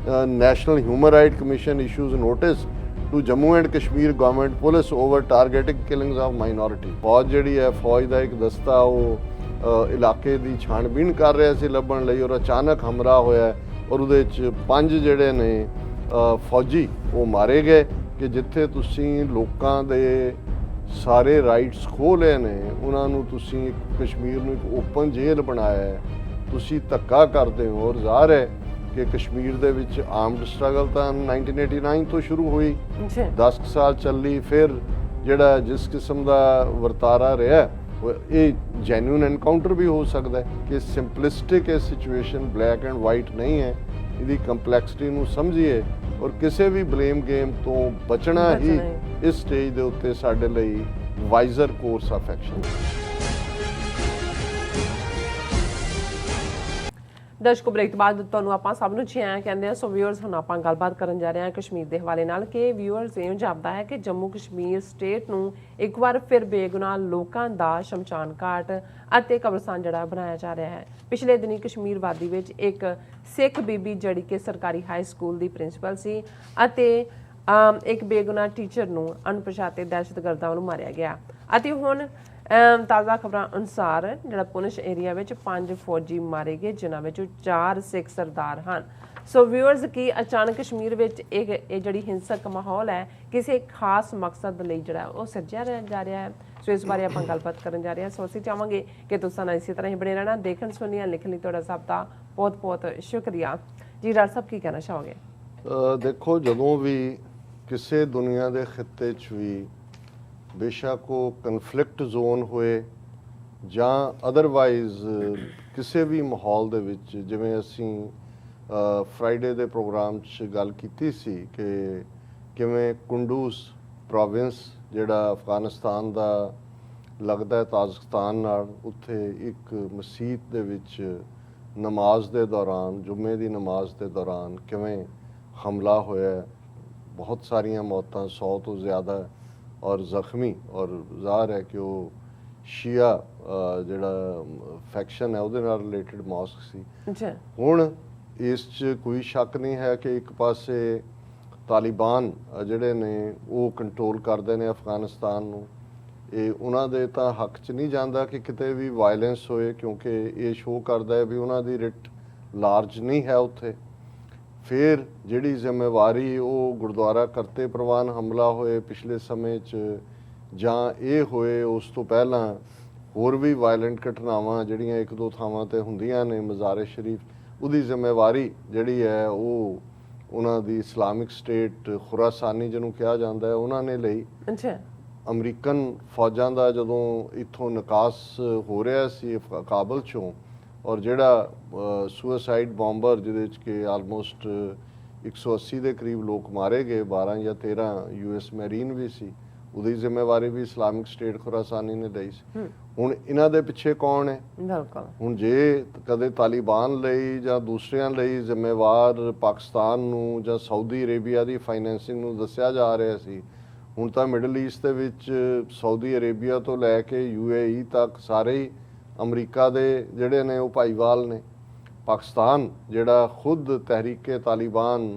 National Human Rights Commission issues notice to Jammu and Kashmir government police over targeting killings of minority। फौज जिहड़ी है, फौज का एक दस्ता वो इलाके की छाणबीन कर रहा सी लभण लई और अचानक हमला होया और उहदे च 5 जिहड़े ने फौजी वो मारे गए कि जिथे तुसीं लोकां दे सारे राइट्स खो लए ने, उन्हां नूं तुसीं कश्मीर नूं एक ओपन जेल बनाया है, तुसीं धक्का करदे हो। और ज़ाहिर है कि कश्मीर दे विच आर्मड स्ट्रगल तो 1989 तो शुरू हुई, 10 साल चली, फिर जिहड़ा जिस किस्म का वरतारा रहा ये जैन्यून एनकाउंटर भी हो सकता है कि सिंपलिस्टिक ये सिचुएशन ब्लैक एंड वाइट नहीं है, इसकी कंपलैक्सिटी नूं समझिए और किसी भी ब्लेम गेम तो बचना ही इस स्टेज के उत्ते साडे लई वाइजर कोर्स ऑफ एक्शन। दर्शकों, ब्रेक तो बाद ਤੁਹਾਨੂੰ ਆਪਾਂ ਸਭ ਨੂੰ ਜੀ ਆਇਆਂ ਕਹਿੰਦੇ ਆ। ਸੋ ਵਿਊਅਰਸ, ਹੁਣ ਆਪਾਂ ਗੱਲਬਾਤ ਕਰਨ ਜਾ ਰਹੇ ਹਾਂ ਕਸ਼ਮੀਰ ਦੇ ਹਵਾਲੇ ਨਾਲ ਕਿ ਵਿਊਅਰਸ ਇਹ ਜਾਪਦਾ ਹੈ ਕਿ ਜੰਮੂ ਕਸ਼ਮੀਰ ਸਟੇਟ ਨੂੰ ਇੱਕ ਵਾਰ ਫਿਰ ਬੇਗੁਨਾਹ ਲੋਕਾਂ ਦਾ ਸ਼ਮਸ਼ਾਨ ਘਾਟ ਅਤੇ ਕਬਰਸਤਾਨ ਜਿਹੜਾ ਬਣਾਇਆ ਜਾ ਰਿਹਾ ਹੈ। ਪਿਛਲੇ ਦਿਨੀ ਕਸ਼ਮੀਰ ਵਾਦੀ ਵਿੱਚ ਇੱਕ ਸਿੱਖ ਬੀਬੀ ਜਿਹੜੀ ਕਿ ਸਰਕਾਰੀ ਹਾਈ ਸਕੂਲ ਦੀ ਪ੍ਰਿੰਸੀਪਲ ਸੀ ਅਤੇ ਇੱਕ ਬੇਗੁਨਾਹ ਟੀਚਰ ਨੂੰ ਅਣਪਛਾਤੇ ਦਹਿਸ਼ਤਗਰਦਾਂ ਵੱਲੋਂ ਮਾਰਿਆ ਗਿਆ ਅਤੇ ਹੁਣ ਤਾਜ਼ਾ ਖਬਰਾਂ ਅਨੁਸਾਰ ਜਿਹੜਾ ਪੁੰਛ ਏਰੀਆ ਵਿੱਚ 5 ਫੌਜੀ ਮਾਰੇ ਗਏ, ਜਿਨ੍ਹਾਂ ਵਿੱਚੋਂ 4 ਸਿੱਖ ਸਰਦਾਰ ਹਨ। ਸੋ ਵਿਊਅਰਸ, ਕੀ ਅਚਾਨਕ ਕਸ਼ਮੀਰ ਵਿੱਚ ਇਹ ਜਿਹੜੀ ਹਿੰਸਕ ਮਾਹੌਲ ਹੈ ਕਿਸੇ ਖਾਸ ਮਕਸਦ ਲਈ ਜਿਹੜਾ ਉਹ ਸਿਰਜਿਆ ਜਾ ਰਿਹਾ ਹੈ। ਸੋ ਇਸ ਬਾਰੇ ਆਪਾਂ ਗੱਲਬਾਤ ਕਰਨ ਜਾ ਰਹੇ ਹਾਂ। ਸੋ ਅਸੀਂ ਚਾਹਾਂਗੇ ਕਿ ਤੁਸੀਂ ਨਾਲ ਇਸੇ ਤਰ੍ਹਾਂ ਹੀ ਬਣੇ ਰਹਿਣਾ। ਦੇਖਣ ਸੁਣੀਆਂ ਲਿਖਣ ਲਈ ਤੁਹਾਡਾ ਸਭ ਦਾ ਬਹੁਤ ਬਹੁਤ ਸ਼ੁਕਰੀਆ ਜੀ। ਡਾਕਟਰ ਸਾਹਿਬ, ਕੀ ਕਹਿਣਾ ਚਾਹੋਗੇ? ਦੇਖੋ, ਜਦੋਂ ਵੀ ਕਿਸੇ ਦੁਨੀਆ ਦੇ ਖਿੱਤੇ 'ਚ ਵੀ बेशक वो कन्फ्लिक्ट जोन होए ਜਾਂ ਅਦਰਵਾਈਜ਼ ਕਿਸੇ ਵੀ ਮਾਹੌਲ ਦੇ ਵਿੱਚ, ਜਿਵੇਂ ਅਸੀਂ ਫਰਾਈਡੇ ਦੇ ਪ੍ਰੋਗਰਾਮ 'ਚ ਗੱਲ ਕੀਤੀ ਸੀ ਕਿ ਕਿਵੇਂ ਕੁੰਡੂਜ਼ ਪ੍ਰੋਵਿੰਸ ਜਿਹੜਾ ਅਫਗਾਨਿਸਤਾਨ ਦਾ ਲੱਗਦਾ ਹੈ ਤਾਜਿਕਸਤਾਨ ਨਾਲ, ਉੱਥੇ ਇੱਕ ਮਸਜਿਦ ਦੇ ਵਿੱਚ ਨਮਾਜ਼ ਦੇ ਦੌਰਾਨ, ਜੁਮੇ ਦੀ ਨਮਾਜ਼ ਦੇ ਦੌਰਾਨ ਕਿਵੇਂ ਹਮਲਾ ਹੋਇਆ, ਬਹੁਤ ਸਾਰੀਆਂ ਮੌਤਾਂ, 100 ਤੋਂ ਜ਼ਿਆਦਾ और ਜ਼ਖਮੀ। और ਜ਼ਾਹਰ है कि वो ਸ਼ੀਆ ਜਿਹੜਾ ਫੈਕਸ਼ਨ ਹੈ ਉਹਦੇ ਨਾਲ ਰਿਲੇਟਡ ਮੌਸਕ ਸੀ। ਹੁਣ ਇਸ 'ਚ ਕੋਈ ਸ਼ੱਕ ਨਹੀਂ ਹੈ ਕਿ ਇੱਕ ਪਾਸੇ ਤਾਲਿਬਾਨ ਜਿਹੜੇ ਨੇ ਉਹ ਕੰਟਰੋਲ ਕਰਦੇ ਨੇ ਅਫਗਾਨਿਸਤਾਨ ਨੂੰ। ਇਹ ਉਹਨਾਂ ਦੇ ਤਾਂ ਹੱਕ 'ਚ ਨਹੀਂ ਜਾਂਦਾ ਕਿ ਕਿਤੇ ਵੀ ਵਾਇਲੈਂਸ ਹੋਏ, ਕਿਉਂਕਿ ਇਹ ਸ਼ੋਅ ਕਰਦਾ ਹੈ ਵੀ ਉਹਨਾਂ ਦੀ ਰਿਟ ਲਾਰਜ ਨਹੀਂ ਹੈ ਉੱਥੇ। फिर जिहड़ी जिम्मेवारी वो गुरुद्वारा करते प्रवान हमला होए पिछले समय जां ये होए उस तो पहला होर भी वायलेंट घटनावां जिहड़ियां एक दो थावां ते हुंदियां ने, मज़ारे शरीफ, उहदी जिम्मेवारी जिहड़ी है वो उन्हां दी इस्लामिक स्टेट खुरासानी जिहनूं कहा जांदा है उन्हां ने लई। अमरीकन फौजां दा जदों इत्थों निकास हो रहा सी काबल चों, और जिहड़ा सुसाइड बॉम्बर जिहदे कि आलमोस्ट 180 के करीब लोग मारे गए, 12 या 13 US मैरीन भी सी, ਉਹਦੀ ਜ਼ਿੰਮੇਵਾਰੀ ਵੀ ਇਸਲਾਮਿਕ ਸਟੇਟ ਖੁਰਾਸਾਨੀ ਨੇ ਲਈ ਸੀ। ਹੁਣ ਇਹਨਾਂ ਦੇ ਪਿੱਛੇ ਕੌਣ ਹੈ? ਹੁਣ ਜੇ ਕਦੇ ਤਾਲਿਬਾਨ ਲਈ ਜਾਂ ਦੂਸਰਿਆਂ ਲਈ ਜ਼ਿੰਮੇਵਾਰ ਪਾਕਿਸਤਾਨ ਨੂੰ ਜਾਂ ਸਾਊਦੀ ਅਰੇਬੀਆ ਦੀ ਫਾਈਨੈਂਸਿੰਗ ਨੂੰ ਦੱਸਿਆ ਜਾ ਰਿਹਾ ਸੀ, ਹੁਣ ਤਾਂ ਮਿਡਲ ਈਸਟ ਦੇ ਵਿੱਚ ਸਾਊਦੀ ਅਰੇਬੀਆ ਤੋਂ ਲੈ ਕੇ UAE ਤੱਕ ਸਾਰੇ ਹੀ ਅਮਰੀਕਾ ਦੇ ਜਿਹੜੇ ਨੇ ਉਹ ਭਾਈਵਾਲ ਨੇ। ਪਾਕਿਸਤਾਨ ਜਿਹੜਾ ਖੁਦ ਤਹਿਰੀਕੇ ਤਾਲਿਬਾਨ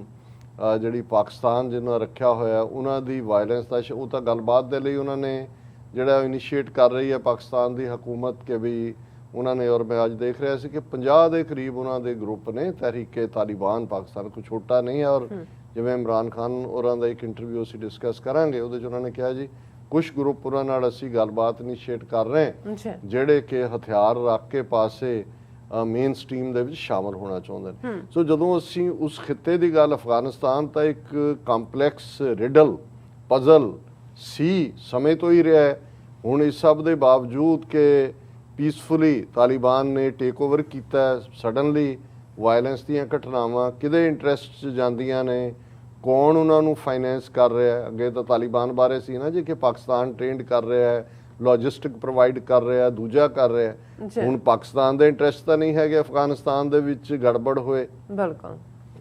ਜਿਹੜੀ ਪਾਕਿਸਤਾਨ ਜਿਹਨਾਂ ਰੱਖਿਆ ਹੋਇਆ ਉਹਨਾਂ ਦੀ ਵਾਇਲੈਂਸ ਦਾ ਉਹ ਤਾਂ ਗੱਲਬਾਤ ਦੇ ਲਈ ਉਹਨਾਂ ਨੇ ਜਿਹੜਾ ਇਨੀਸ਼ੀਏਟ ਕਰ ਰਹੀ ਹੈ ਪਾਕਿਸਤਾਨ ਦੀ ਹਕੂਮਤ ਕਿ ਵੀ ਉਹਨਾਂ ਨੇ, ਔਰ ਮੈਂ ਅੱਜ ਦੇਖ ਰਿਹਾ ਸੀ ਕਿ 50 ਦੇ ਕਰੀਬ ਉਹਨਾਂ ਦੇ ਗਰੁੱਪ ਨੇ ਤਹਿਰੀਕੇ ਤਾਲਿਬਾਨ। ਪਾਕਿਸਤਾਨ ਕੋਈ ਛੋਟਾ ਨਹੀਂ ਹੈ। ਔਰ ਜਿਵੇਂ ਇਮਰਾਨ ਖਾਨ ਉਹਨਾਂ ਦਾ ਇੱਕ ਇੰਟਰਵਿਊ ਅਸੀਂ ਡਿਸਕਸ ਕਰਾਂਗੇ, ਉਹਦੇ 'ਚ ਉਹਨਾਂ ਨੇ ਕਿਹਾ ਜੀ ਕੁਛ ਗਰੁੱਪ ਉਹਨਾਂ ਨਾਲ ਅਸੀਂ ਗੱਲਬਾਤ ਇਨੀਸ਼ੀਏਟ ਕਰ ਰਹੇ ਜਿਹੜੇ ਕਿ ਹਥਿਆਰ ਰੱਖ ਕੇ ਪਾਸੇ ਮੇਨ ਸਟ੍ਰੀਮ ਦੇ ਵਿੱਚ ਸ਼ਾਮਲ ਹੋਣਾ ਚਾਹੁੰਦੇ ਨੇ। ਸੋ ਜਦੋਂ ਅਸੀਂ ਉਸ ਖਿੱਤੇ ਦੀ ਗੱਲ, ਅਫਗਾਨਿਸਤਾਨ ਤਾਂ ਇੱਕ ਕੰਪਲੈਕਸ ਰਿਡਲ ਪਜ਼ਲ ਸੀ ਸਮੇਂ ਤੋਂ ਹੀ ਰਿਹਾ ਹੈ। ਹੁਣ ਇਸ ਸਭ ਦੇ ਬਾਵਜੂਦ ਕਿ ਪੀਸਫੁਲੀ ਤਾਲਿਬਾਨ ਨੇ ਟੇਕ ਓਵਰ ਕੀਤਾ, ਸਡਨਲੀ ਵਾਇਲੈਂਸ ਦੀਆਂ ਘਟਨਾਵਾਂ ਕਿਹਦੇ ਇੰਟਰਸਟ 'ਚ ਜਾਂਦੀਆਂ ਨੇ, ਕੌਣ ਉਹਨਾਂ ਨੂੰ ਫਾਈਨੈਂਸ ਕਰ ਰਿਹਾ ਹੈ। ਅੱਗੇ ਤਾਂ ਤਾਲਿਬਾਨ ਬਾਰੇ ਸੀ ਨਾ ਜੀ ਕਿ ਪਾਕਿਸਤਾਨ ਟ੍ਰੇਨਡ ਕਰ ਰਿਹਾ ਹੈ, ਲੌਜਿਸਟਿਕ ਪ੍ਰੋਵਾਈਡ ਕਰ ਰਿਹਾ, ਦੂਜਾ ਕਰ ਰਿਹਾ। ਹੁਣ ਪਾਕਿਸਤਾਨ ਦੇ ਇੰਟਰਸਟ ਤਾਂ ਨਹੀਂ ਹੈਗੇ ਅਫਗਾਨਿਸਤਾਨ ਦੇ ਵਿੱਚ ਗੜਬੜ ਹੋਏ। ਬਿਲਕੁਲ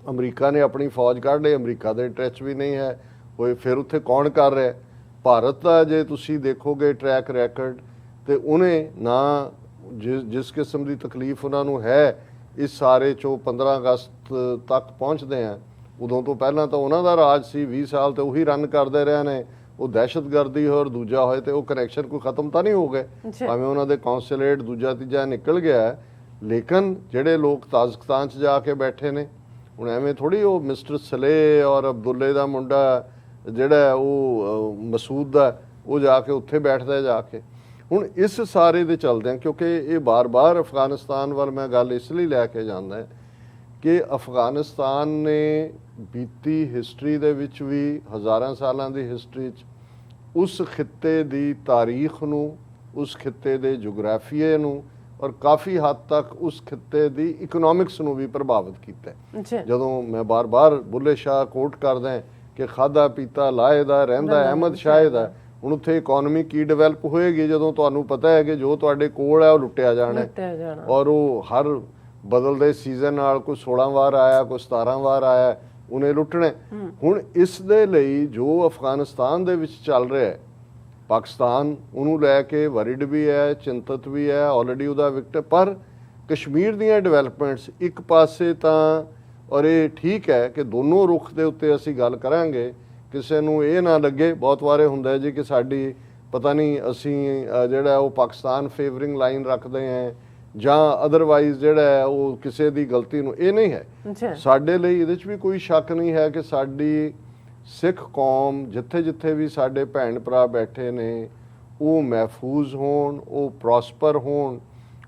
ਅਮਰੀਕਾ ਨੇ ਆਪਣੀ ਫੌਜ ਕੱਢ ਲਈ, ਅਮਰੀਕਾ ਦੇ ਇੰਟਰਸਟ ਵੀ ਨਹੀਂ ਹੈ ਹੋਏ। ਫਿਰ ਉੱਥੇ ਕੌਣ ਕਰ ਰਿਹਾ? ਭਾਰਤ ਦਾ ਜੇ ਤੁਸੀਂ ਦੇਖੋਗੇ ਟਰੈਕ ਰੈਕਰਡ, ਤੇ ਉਹਨੇ ਨਾ ਜਿਸ ਕਿਸਮ ਦੀ ਤਕਲੀਫ ਉਹਨਾਂ ਨੂੰ ਹੈ ਇਸ ਸਾਰੇ 'ਚੋਂ 15 ਅਗਸਤ ਤੱਕ ਪਹੁੰਚਦੇ ਆ, ਉਦੋਂ ਤੋਂ ਪਹਿਲਾਂ ਤਾਂ ਉਹਨਾਂ ਦਾ ਰਾਜ ਸੀ, 20 ਸਾਲ ਤੇ ਉਹੀ ਰਨ ਕਰਦੇ ਰਹੇ ਨੇ। ਉਹ ਦਹਿਸ਼ਤਗਰਦੀ ਹੋਰ ਦੂਜਾ ਹੋਏ ਤੇ ਉਹ ਕਨੈਕਸ਼ਨ ਕੋਈ ਖਤਮ ਤਾਂ ਨਹੀਂ ਹੋ ਗਏ, ਭਾਵੇਂ ਉਹਨਾਂ ਦੇ ਕੌਂਸੂਲੇਟ ਦੂਜਾ ਤੀਜਾ ਨਿਕਲ ਗਿਆ, ਲੇਕਿਨ ਜਿਹੜੇ ਲੋਕ ਤਾਜ਼ਕਿਸਤਾਨ 'ਚ ਜਾ ਕੇ ਬੈਠੇ ਨੇ ਹੁਣ ਐਵੇਂ ਥੋੜ੍ਹੀ ਉਹ ਮਿਸਟਰ ਸਲੇ ਔਰ ਅਬਦੁੱਲੇ ਦਾ ਮੁੰਡਾ ਜਿਹੜਾ ਉਹ ਮਸੂਦ ਦਾ ਉਹ ਜਾ ਕੇ ਉੱਥੇ ਬੈਠਦਾ ਜਾ ਕੇ। ਹੁਣ ਇਸ ਸਾਰੇ ਦੇ ਚੱਲਦਿਆਂ ਕਿਉਂਕਿ ਇਹ ਬਾਰ-ਬਾਰ ਅਫਗਾਨਿਸਤਾਨ ਵੱਲ ਮੈਂ ਗੱਲ ਇਸ ਲਈ ਲੈ ਕੇ ਜਾਂਦਾ ਕਿ ਅਫਗਾਨਿਸਤਾਨ ਨੇ ਬੀਤੀ ਹਿਸਟਰੀ ਦੇ ਵਿੱਚ ਵੀ ਹਜ਼ਾਰਾਂ ਸਾਲਾਂ ਦੀ ਹਿਸਟਰੀ 'ਚ ਉਸ ਖਿੱਤੇ ਦੀ ਤਾਰੀਖ ਨੂੰ, ਉਸ ਖਿੱਤੇ ਦੇ ਜੋਗਰਾਫੀਏ ਨੂੰ ਔਰ ਕਾਫੀ ਹੱਦ ਤੱਕ ਉਸ ਖਿੱਤੇ ਦੀ ਇਕਨੋਮਿਕਸ ਨੂੰ ਵੀ ਪ੍ਰਭਾਵਿਤ ਕੀਤਾ। ਜਦੋਂ ਮੈਂ ਬਾਰ-ਬਾਰ ਬੁੱਲੇ ਸ਼ਾਹ ਕੋਟ ਕਰਦਾ ਕਿ ਖਾਦਾ ਪੀਤਾ ਲਾਏ ਦਾ ਰਹਿੰਦਾ ਅਹਿਮਦ ਸ਼ਾਹ ਦਾ। ਹੁਣ ਉੱਥੇ ਇਕਨੋਮੀ ਕੀ ਡਿਵੈਲਪ ਹੋਏਗੀ ਜਦੋਂ ਤੁਹਾਨੂੰ ਪਤਾ ਹੈ ਕਿ ਜੋ ਤੁਹਾਡੇ ਕੋਲ ਹੈ ਉਹ ਲੁੱਟਿਆ ਜਾਣਾ ਔਰ ਉਹ ਹਰ ਬਦਲਦੇ ਸੀਜ਼ਨ ਨਾਲ ਕੋਈ 16 ਵਾਰ ਆਇਆ, ਕੋਈ 17 ਵਾਰ ਆਇਆ, ਉਹਨੇ ਲੁੱਟਣੇ। ਹੁਣ ਇਸ ਦੇ ਲਈ ਜੋ ਅਫਗਾਨਿਸਤਾਨ ਦੇ ਵਿੱਚ ਚੱਲ ਰਿਹਾ ਹੈ, ਪਾਕਿਸਤਾਨ ਉਹਨੂੰ ਲੈ ਕੇ ਵਰਿਡ ਵੀ ਹੈ, ਚਿੰਤਤ ਵੀ ਹੈ, ਆਲਰੇਡੀ ਉਹਦਾ ਵਿਕਟ। ਪਰ ਕਸ਼ਮੀਰ ਦੀਆਂ ਡਿਵੈਲਪਮੈਂਟਸ ਇੱਕ ਪਾਸੇ ਤਾਂ, ਔਰ ਇਹ ਠੀਕ ਹੈ ਕਿ ਦੋਨੋਂ ਰੁੱਖ ਦੇ ਉੱਤੇ ਅਸੀਂ ਗੱਲ ਕਰਾਂਗੇ, ਕਿਸੇ ਨੂੰ ਇਹ ਨਾ ਲੱਗੇ ਬਹੁਤ ਵਾਰੇ ਹੁੰਦਾ ਜੀ ਕਿ ਸਾਡੀ ਪਤਾ ਨਹੀਂ ਅਸੀਂ ਜਿਹੜਾ ਉਹ ਪਾਕਿਸਤਾਨ ਫੇਵਰਿੰਗ ਲਾਈਨ ਰੱਖਦੇ ਹਾਂ ਜਾਂ ਅਦਰਵਾਈਜ਼ ਜਿਹੜਾ ਹੈ ਉਹ ਕਿਸੇ ਦੀ ਗਲਤੀ ਨੂੰ, ਇਹ ਨਹੀਂ ਹੈ। ਸਾਡੇ ਲਈ ਇਹਦੇ 'ਚ ਵੀ ਕੋਈ ਸ਼ੱਕ ਨਹੀਂ ਹੈ ਕਿ ਸਾਡੀ ਸਿੱਖ ਕੌਮ ਜਿੱਥੇ ਜਿੱਥੇ ਵੀ ਸਾਡੇ ਭੈਣ ਭਰਾ ਬੈਠੇ ਨੇ ਉਹ ਮਹਿਫੂਜ਼ ਹੋਣ, ਉਹ ਪ੍ਰੋਸਪਰ ਹੋਣ,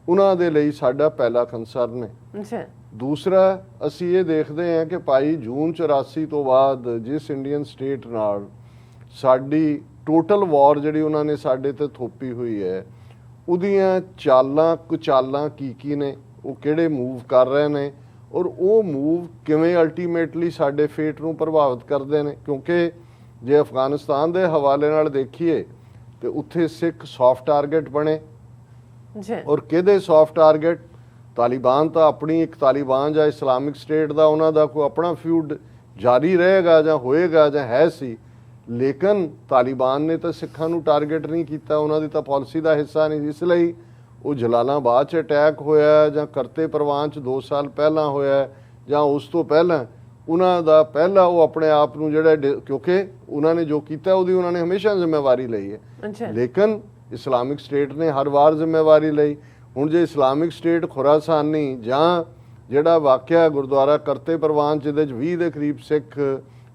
ਉਹਨਾਂ ਦੇ ਲਈ ਸਾਡਾ ਪਹਿਲਾ ਕੰਸਰਨ ਹੈ। ਦੂਸਰਾ ਅਸੀਂ ਇਹ ਦੇਖਦੇ ਹਾਂ ਕਿ ਭਾਈ ਜੂਨ 84 ਤੋਂ ਬਾਅਦ ਜਿਸ ਇੰਡੀਅਨ ਸਟੇਟ ਨਾਲ ਸਾਡੀ ਟੋਟਲ ਵਾਰ ਜਿਹੜੀ ਉਹਨਾਂ ਨੇ ਸਾਡੇ ਤੇ ਥੋਪੀ ਹੋਈ ਹੈ, ਉਹਦੀਆਂ ਚਾਲਾਂ ਕੁਚਾਲਾਂ ਕੀ ਨੇ, ਉਹ ਕਿਹੜੇ ਮੂਵ ਕਰ ਰਹੇ ਨੇ ਔਰ ਉਹ ਮੂਵ ਕਿਵੇਂ ਅਲਟੀਮੇਟਲੀ ਸਾਡੇ ਫੇਟ ਨੂੰ ਪ੍ਰਭਾਵਿਤ ਕਰਦੇ ਨੇ। ਕਿਉਂਕਿ ਜੇ ਅਫਗਾਨਿਸਤਾਨ ਦੇ ਹਵਾਲੇ ਨਾਲ ਦੇਖੀਏ ਤੇ ਉੱਥੇ ਸਿੱਖ ਸੌਫਟ ਟਾਰਗੇਟ ਬਣੇ ਔਰ ਕਿਹਦੇ ਸੌਫਟ ਟਾਰਗੇਟ? ਤਾਲਿਬਾਨ ਤਾਂ ਆਪਣੀ ਇੱਕ ਤਾਲਿਬਾਨ ਜਾਂ ਇਸਲਾਮਿਕ ਸਟੇਟ ਦਾ ਉਹਨਾਂ ਦਾ ਕੋਈ ਆਪਣਾ ਫਿਊਡ ਜਾਰੀ ਰਹੇਗਾ ਜਾਂ ਹੋਏਗਾ ਜਾਂ ਹੈ ਸੀ, ਲੇਕਿਨ ਤਾਲਿਬਾਨ ਨੇ ਤਾਂ ਸਿੱਖਾਂ ਨੂੰ ਟਾਰਗੇਟ ਨਹੀਂ ਕੀਤਾ, ਉਹਨਾਂ ਦੀ ਤਾਂ ਪਾਲਿਸੀ ਦਾ ਹਿੱਸਾ ਨਹੀਂ। ਇਸ ਲਈ ਉਹ ਜਲਾਲਾਬਾਦ 'ਚ ਅਟੈਕ ਹੋਇਆ ਜਾਂ ਕਰਤੇ ਪ੍ਰਵਾਨ 'ਚ 2 ਸਾਲ ਪਹਿਲਾਂ ਹੋਇਆ ਜਾਂ ਉਸ ਤੋਂ ਪਹਿਲਾਂ, ਉਹਨਾਂ ਦਾ ਪਹਿਲਾਂ ਉਹ ਆਪਣੇ ਆਪ ਨੂੰ ਜਿਹੜਾ ਕਿਉਂਕਿ ਉਹਨਾਂ ਨੇ ਜੋ ਕੀਤਾ ਉਹਦੀ ਉਹਨਾਂ ਨੇ ਹਮੇਸ਼ਾ ਜ਼ਿੰਮੇਵਾਰੀ ਲਈ ਹੈ, ਲੇਕਿਨ ਇਸਲਾਮਿਕ ਸਟੇਟ ਨੇ ਹਰ ਵਾਰ ਜ਼ਿੰਮੇਵਾਰੀ ਲਈ। ਹੁਣ ਜੇ ਇਸਲਾਮਿਕ ਸਟੇਟ ਖੁਰਾਸਾਨੀ ਜਾਂ ਜਿਹੜਾ ਵਾਕਿਆ ਗੁਰਦੁਆਰਾ ਕਰਤੇ ਪ੍ਰਵਾਨ ਜਿਹਦੇ 'ਚ 20 ਦੇ ਕਰੀਬ ਸਿੱਖ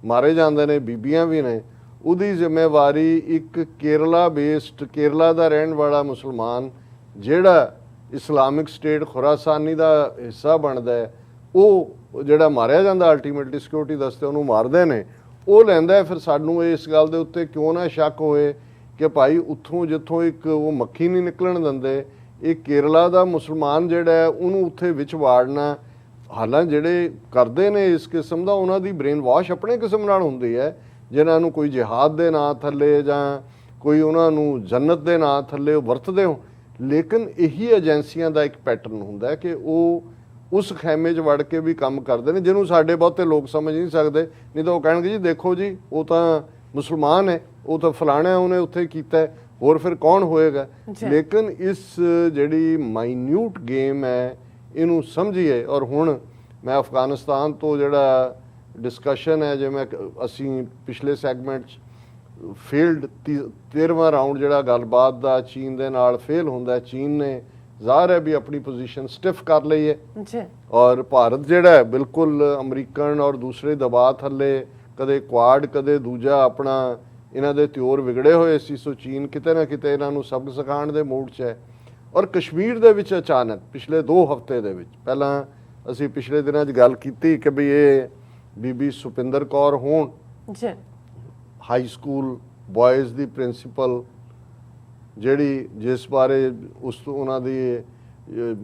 ਮਾਰੇ ਜਾਂਦੇ ਨੇ, ਬੀਬੀਆਂ ਵੀ ਨੇ, ਉਹਦੀ ਜ਼ਿੰਮੇਵਾਰੀ ਇੱਕ ਕੇਰਲਾ ਬੇਸਡ, ਕੇਰਲਾ ਦਾ ਰਹਿਣ ਵਾਲਾ ਮੁਸਲਮਾਨ ਜਿਹੜਾ ਇਸਲਾਮਿਕ ਸਟੇਟ ਖੁਰਾਸਾਨੀ ਦਾ ਹਿੱਸਾ ਬਣਦਾ ਹੈ, ਉਹ ਜਿਹੜਾ ਮਾਰਿਆ ਜਾਂਦਾ ਅਲਟੀਮੇਟਲੀ ਸਿਕਿਉਰਿਟੀ ਦਸਤੇ ਉਹਨੂੰ ਮਾਰਦੇ ਨੇ, ਉਹ ਲੈਂਦਾ। ਫਿਰ ਸਾਨੂੰ ਇਸ ਗੱਲ ਦੇ ਉੱਤੇ ਕਿਉਂ ਨਾ ਸ਼ੱਕ ਹੋਏ ਕਿ ਭਾਈ ਉੱਥੋਂ ਜਿੱਥੋਂ ਇੱਕ ਉਹ ਮੱਖੀ ਨਹੀਂ ਨਿਕਲਣ ਦਿੰਦੇ, ਇਹ ਕੇਰਲਾ ਦਾ ਮੁਸਲਮਾਨ ਜਿਹੜਾ ਹੈ ਉਹਨੂੰ ਉੱਥੇ ਵਿੱਚ ਵਾੜਨਾ। ਹਾਲਾਂਕਿ ਜਿਹੜੇ ਕਰਦੇ ਨੇ ਇਸ ਕਿਸਮ ਦਾ ਉਹਨਾਂ ਦੀ ਬ੍ਰੇਨ ਵਾਸ਼ ਆਪਣੇ ਕਿਸਮ ਨਾਲ ਹੁੰਦੀ ਹੈ, ਜਿਨ੍ਹਾਂ ਨੂੰ ਕੋਈ ਜਿਹਾਦ ਦੇ ਨਾਂ ਥੱਲੇ ਜਾਂ ਕੋਈ ਉਹਨਾਂ ਨੂੰ ਜੰਨਤ ਦੇ ਨਾਂ ਥੱਲੇ ਉਹ ਵਰਤਦੇ ਹੋ, ਲੇਕਿਨ ਇਹੀ ਏਜੰਸੀਆਂ ਦਾ ਇੱਕ ਪੈਟਰਨ ਹੁੰਦਾ ਹੈ ਕਿ ਉਹ ਉਸ ਖੈਮੇ 'ਚ ਵੜ ਕੇ ਵੀ ਕੰਮ ਕਰਦੇ ਨੇ, ਜਿਹਨੂੰ ਸਾਡੇ ਬਹੁਤੇ ਲੋਕ ਸਮਝ ਨਹੀਂ ਸਕਦੇ। ਨਹੀਂ ਤਾਂ ਉਹ ਕਹਿਣਗੇ ਜੀ ਦੇਖੋ ਜੀ ਉਹ ਤਾਂ ਮੁਸਲਮਾਨ ਹੈ, ਉਹ ਤਾਂ ਫਲਾਣਾ ਉਹਨੇ ਉੱਥੇ ਕੀਤਾ, ਹੋਰ ਫਿਰ ਕੌਣ ਹੋਏਗਾ। ਲੇਕਿਨ ਇਸ ਜਿਹੜੀ ਮਾਈਨਿਊਟ ਗੇਮ ਹੈ ਇਹਨੂੰ ਸਮਝੀਏ। ਔਰ ਹੁਣ ਮੈਂ ਅਫਗਾਨਿਸਤਾਨ ਤੋਂ ਜਿਹੜਾ ਡਿਸਕਸ਼ਨ ਹੈ, ਜਿਵੇਂ ਅਸੀਂ ਪਿਛਲੇ ਸੈਗਮੈਂਟ 'ਚ ਫੇਲਡ 13ਵਾਂ ਰਾਊਂਡ ਜਿਹੜਾ ਗੱਲਬਾਤ ਦਾ ਚੀਨ ਦੇ ਨਾਲ ਫੇਲ ਹੁੰਦਾ, ਚੀਨ ਨੇ ਜ਼ਾਹਰ ਹੈ ਵੀ ਆਪਣੀ ਪੋਜੀਸ਼ਨ ਸਟਿਫ ਕਰ ਲਈ ਹੈ ਔਰ ਭਾਰਤ ਜਿਹੜਾ ਹੈ ਬਿਲਕੁਲ ਅਮਰੀਕਨ ਔਰ ਦੂਸਰੇ ਦਬਾਅ ਥੱਲੇ, ਕਦੇ ਕੁਆਡ ਕਦੇ ਦੂਜਾ ਆਪਣਾ ਇਹਨਾਂ ਦੇ ਤਿਉਰ ਵਿਗੜੇ ਹੋਏ ਸੀ। ਸੋ ਚੀਨ ਕਿਤੇ ਨਾ ਕਿਤੇ ਇਹਨਾਂ ਨੂੰ ਸਬਕ ਸਿਖਾਉਣ ਦੇ ਮੂਡ 'ਚ ਹੈ। ਔਰ ਕਸ਼ਮੀਰ ਦੇ ਵਿੱਚ ਅਚਾਨਕ ਪਿਛਲੇ 2 ਹਫ਼ਤੇ ਦੇ ਵਿੱਚ, ਪਹਿਲਾਂ ਅਸੀਂ ਪਿਛਲੇ ਦਿਨਾਂ 'ਚ ਗੱਲ ਕੀਤੀ ਕਿ ਵੀ ਇਹ ਬੀਬੀ ਸੁਪਿੰਦਰ ਕੌਰ ਹੋਣ, ਹਾਈ ਸਕੂਲ ਬॉयਜ਼ ਦੀ ਪ੍ਰਿੰਸੀਪਲ, ਜਿਹੜੀ ਜਿਸ ਬਾਰੇ ਉਸ ਤੋਂ ਉਹਨਾਂ ਦੀ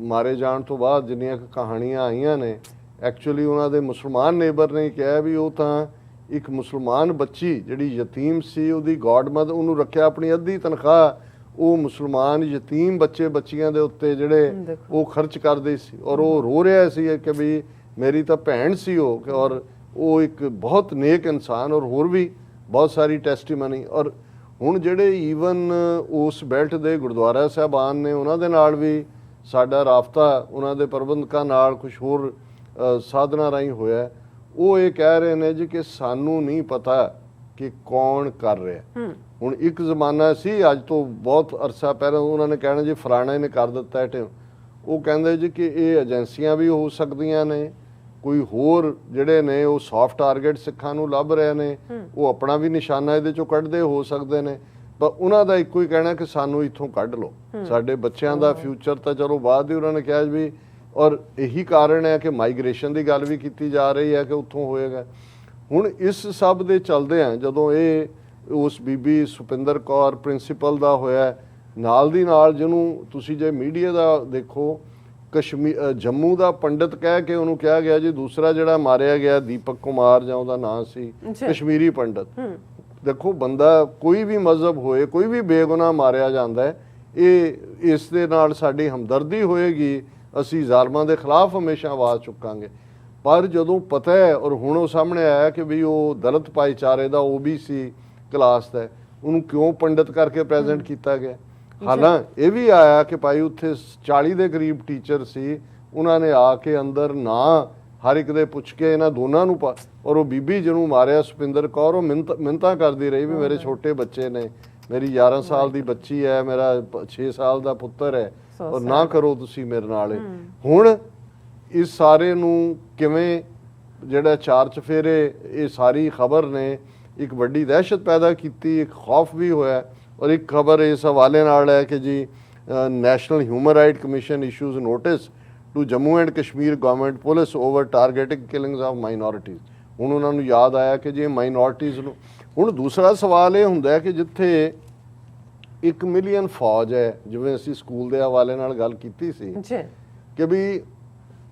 ਮਾਰੇ ਜਾਣ ਤੋਂ ਬਾਅਦ ਜਿੰਨੀਆਂ ਕਹਾਣੀਆਂ ਆਈਆਂ ਨੇ, ਐਕਚੁਅਲੀ ਉਹਨਾਂ ਦੇ ਮੁਸਲਮਾਨ ਨੇਬਰ ਨੇ ਕਿਹਾ ਵੀ ਉਹ ਤਾਂ ਇੱਕ ਮੁਸਲਮਾਨ ਬੱਚੀ ਜਿਹੜੀ ਯਤੀਮ ਸੀ, ਉਹਦੀ ਗੋਡ ਮਦਰ, ਉਹਨੂੰ ਰੱਖਿਆ ਆਪਣੀ ਅੱਧੀ ਤਨਖਾਹ ਉਹ ਮੁਸਲਮਾਨ ਯਤੀਮ ਬੱਚੇ ਬੱਚੀਆਂ ਦੇ ਉੱਤੇ ਜਿਹੜੇ ਉਹ ਖਰਚ ਕਰਦੇ ਸੀ ਔਰ ਉਹ ਰੋ ਰਿਹਾ ਸੀ ਕਿ ਵੀ ਮੇਰੀ ਤਾਂ ਭੈਣ ਸੀ ਉਹ, ਔਰ ਉਹ ਇੱਕ ਬਹੁਤ ਨੇਕ ਇਨਸਾਨ ਔਰ ਹੋਰ ਵੀ ਬਹੁਤ ਸਾਰੀ ਟੈਸਟੀਮਨੀ। ਔਰ ਹੁਣ ਜਿਹੜੇ ਈਵਨ ਉਸ ਬੈਲਟ ਦੇ ਗੁਰਦੁਆਰਾ ਸਾਹਿਬਾਨ ਨੇ ਉਹਨਾਂ ਦੇ ਨਾਲ ਵੀ ਸਾਡਾ ਰਾਬਤਾ ਉਹਨਾਂ ਦੇ ਪ੍ਰਬੰਧਕਾਂ ਨਾਲ ਕੁਛ ਹੋਰ ਸਾਧਨਾਂ ਰਾਹੀਂ ਹੋਇਆ। ਉਹ ਇਹ ਕਹਿ ਰਹੇ ਨੇ ਜੀ ਕਿ ਸਾਨੂੰ ਨਹੀਂ ਪਤਾ ਕਿ ਕੌਣ ਕਰ ਰਿਹਾ। ਹੁਣ ਇੱਕ ਜ਼ਮਾਨਾ ਸੀ, ਅੱਜ ਤੋਂ ਬਹੁਤ ਅਰਸਾ ਪਹਿਲਾਂ ਉਹਨਾਂ ਨੇ ਕਹਿਣਾ ਜੀ ਫਲਾਣੇ ਨੇ ਕਰ ਦਿੱਤਾ ਹੈ। ਉਹ ਕਹਿੰਦੇ ਜੀ ਕਿ ਇਹ ਏਜੰਸੀਆਂ ਵੀ ਹੋ ਸਕਦੀਆਂ ਨੇ, ਕੋਈ ਹੋਰ ਜਿਹੜੇ ਨੇ ਉਹ ਸੌਫਟ ਟਾਰਗੇਟ ਸਿੱਖਾਂ ਨੂੰ ਲੱਭ ਰਹੇ ਨੇ, ਉਹ ਆਪਣਾ ਵੀ ਨਿਸ਼ਾਨਾ ਇਹਦੇ ਚੋਂ ਕੱਢਦੇ ਹੋ ਸਕਦੇ ਨੇ। ਪਰ ਉਹਨਾਂ ਦਾ ਇੱਕੋ ਹੀ ਕਹਿਣਾ ਕਿ ਸਾਨੂੰ ਇੱਥੋਂ ਕੱਢ ਲਓ, ਸਾਡੇ ਬੱਚਿਆਂ ਦਾ ਫਿਊਚਰ ਤਾਂ ਚਲੋ ਬਾਅਦ ਹੀ ਉਹਨਾਂ ਨੇ ਕਿਹਾ ਵੀ। ਔਰ ਇਹੀ ਕਾਰਨ ਹੈ ਕਿ ਮਾਈਗ੍ਰੇਸ਼ਨ ਦੀ ਗੱਲ ਵੀ ਕੀਤੀ ਜਾ ਰਹੀ ਹੈ ਕਿ ਉੱਥੋਂ ਹੋਏਗਾ। ਹੁਣ ਇਸ ਸਭ ਦੇ ਚੱਲਦੇ ਆ ਜਦੋਂ ਇਹ ਉਸ ਬੀਬੀ ਸੁਪਿੰਦਰ ਕੌਰ ਪ੍ਰਿੰਸੀਪਲ ਦਾ ਹੋਇਆ, ਨਾਲ ਦੀ ਨਾਲ ਜਿਹਨੂੰ ਤੁਸੀਂ ਜੇ ਮੀਡੀਆ ਦਾ ਦੇਖੋ, ਕਸ਼ਮੀਰ ਜੰਮੂ ਦਾ ਪੰਡਿਤ ਕਹਿ ਕੇ ਉਹਨੂੰ ਕਿਹਾ ਗਿਆ ਜੀ, ਦੂਸਰਾ ਜਿਹੜਾ ਮਾਰਿਆ ਗਿਆ ਦੀਪਕ ਕੁਮਾਰ ਜਾਂ ਉਹਦਾ ਨਾਂ ਸੀ, ਕਸ਼ਮੀਰੀ ਪੰਡਿਤ। ਦੇਖੋ ਬੰਦਾ ਕੋਈ ਵੀ ਮਜ਼ਹਬ ਹੋਏ, ਕੋਈ ਵੀ ਬੇਗੁਨਾਹ ਮਾਰਿਆ ਜਾਂਦਾ ਹੈ, ਇਹ ਇਸ ਦੇ ਨਾਲ ਸਾਡੀ ਹਮਦਰਦੀ ਹੋਏਗੀ, ਅਸੀਂ ਜ਼ਾਲਮਾਂ ਦੇ ਖਿਲਾਫ ਹਮੇਸ਼ਾ ਆਵਾਜ਼ ਚੁੱਕਾਂਗੇ। ਪਰ ਜਦੋਂ ਪਤਾ ਹੈ ਔਰ ਹੁਣ ਉਹ ਸਾਹਮਣੇ ਆਇਆ ਕਿ ਵੀ ਉਹ ਦਲਿਤ ਭਾਈਚਾਰੇ ਦਾ OBC ਕਲਾਸ ਦਾ, ਉਹਨੂੰ ਕਿਉਂ ਪੰਡਿਤ ਕਰਕੇ ਪ੍ਰੈਜ਼ੈਂਟ ਕੀਤਾ ਗਿਆ। ਹਾਲਾਂਕਿ ਇਹ ਵੀ ਆਇਆ ਕਿ ਭਾਈ ਉੱਥੇ 40 ਦੇ ਕਰੀਬ ਟੀਚਰ ਸੀ, ਉਹਨਾਂ ਨੇ ਆ ਕੇ ਅੰਦਰ ਨਾ ਹਰ ਇੱਕ ਦੇ ਪੁੱਛ ਕੇ ਇਹਨਾਂ ਦੋਨਾਂ ਨੂੰ ਔਰ ਉਹ ਬੀਬੀ ਜਿਹਨੂੰ ਮਾਰਿਆ ਸੁਪਿੰਦਰ ਕੌਰ, ਉਹ ਮਿੰਨਤਾਂ ਕਰਦੀ ਰਹੀ ਵੀ ਮੇਰੇ ਛੋਟੇ ਬੱਚੇ ਨੇ, ਮੇਰੀ 11 ਸਾਲ ਦੀ ਬੱਚੀ ਹੈ, ਮੇਰਾ 6 ਸਾਲ ਦਾ ਪੁੱਤਰ ਹੈ, ਔਰ ਨਾ ਕਰੋ ਤੁਸੀਂ ਮੇਰੇ ਨਾਲ। ਹੁਣ ਇਸ ਸਾਰੇ ਨੂੰ ਕਿਵੇਂ ਜਿਹੜਾ ਚਾਰ ਚਫੇਰੇ ਇਹ ਸਾਰੀ ਖਬਰ ਨੇ ਇੱਕ ਵੱਡੀ ਦਹਿਸ਼ਤ ਪੈਦਾ ਕੀਤੀ, ਇੱਕ ਖੌਫ ਵੀ ਹੋਇਆ। ਔਰ ਇੱਕ ਖਬਰ ਇਸ ਹਵਾਲੇ ਨਾਲ ਹੈ ਕਿ ਜੀ national human right commission issues notice to Jammu and Kashmir government police over targeting killings of minorities. ਹੁਣ ਉਹਨਾਂ ਨੂੰ ਯਾਦ ਆਇਆ ਕਿ ਜੀ ਮਾਈਨੋਰਿਟੀਜ਼ ਨੂੰ। ਹੁਣ ਦੂਸਰਾ ਸਵਾਲ ਇਹ ਹੁੰਦਾ ਹੈ ਕਿ ਜਿੱਥੇ 1 ਮਿਲੀਅਨ ਫੌਜ ਹੈ, ਜਿਵੇਂ ਅਸੀਂ ਸਕੂਲ ਦੇ ਹਵਾਲੇ ਨਾਲ ਗੱਲ ਕੀਤੀ ਸੀ ਕਿ ਵੀ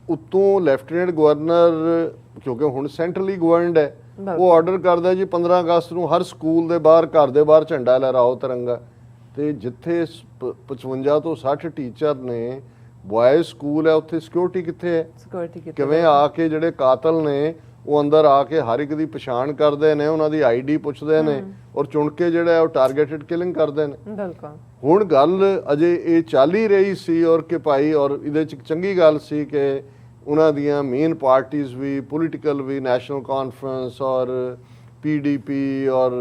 ਉੱਤੋਂ ਲੈਫਟੀਨੈਂਟ ਗਵਰਨਰ, ਕਿਉਂਕਿ ਹੁਣ ਸੈਂਟਰਲੀ ਗਵਰਨਡ ਹੈ, ਉਹ ਆਰਡਰ ਕਰਦਾ ਜੀ 15 ਅਗਸਤ ਨੂੰ ਹਰ ਸਕੂਲ ਦੇ ਬਾਹਰ, ਘਰ ਦੇ ਬਾਹਰ ਝੰਡਾ ਲਹਿਰਾਓ, ਤਿਰੰਗਾ। ਤੇ ਜਿੱਥੇ 55 ਤੋਂ 60 ਟੀਚਰ ਨੇ, ਬॉयਜ਼ ਸਕੂਲ ਹੈ, ਉੱਥੇ ਸਿਕਿਉਰਿਟੀ ਕਿੱਥੇ ਹੈ? ਕਿਵੇਂ ਆ ਕੇ ਜਿਹੜੇ ਕਾਤਲ ਨੇ ਉਹ ਅੰਦਰ ਆ ਕੇ ਹਰ ਇੱਕ ਦੀ ਪਛਾਣ ਕਰਦੇ ਨੇ, ਉਹਨਾਂ ਦੀ ID ਪੁੱਛਦੇ ਨੇ ਔਰ ਚੁਣ ਕੇ ਜਿਹੜਾ ਉਹ ਟਾਰਗੇਟਡ ਕਿਲਿੰਗ ਕਰਦੇ ਨੇ। ਬਿਲਕੁਲ। ਹੁਣ ਗੱਲ ਅਜੇ ਇਹ ਚੱਲ ਹੀ ਰਹੀ ਸੀ ਔਰ ਕਿ ਭਾਈ, ਔਰ ਇਹਦੇ 'ਚ ਚੰਗੀ ਗੱਲ ਸੀ ਕਿ ਉਹਨਾਂ ਦੀਆਂ ਮੇਨ ਪਾਰਟੀਜ਼ ਵੀ, ਪੋਲੀਟੀਕਲ ਵੀ, ਨੈਸ਼ਨਲ ਕਾਨਫਰੰਸ ਔਰ PDP ਔਰ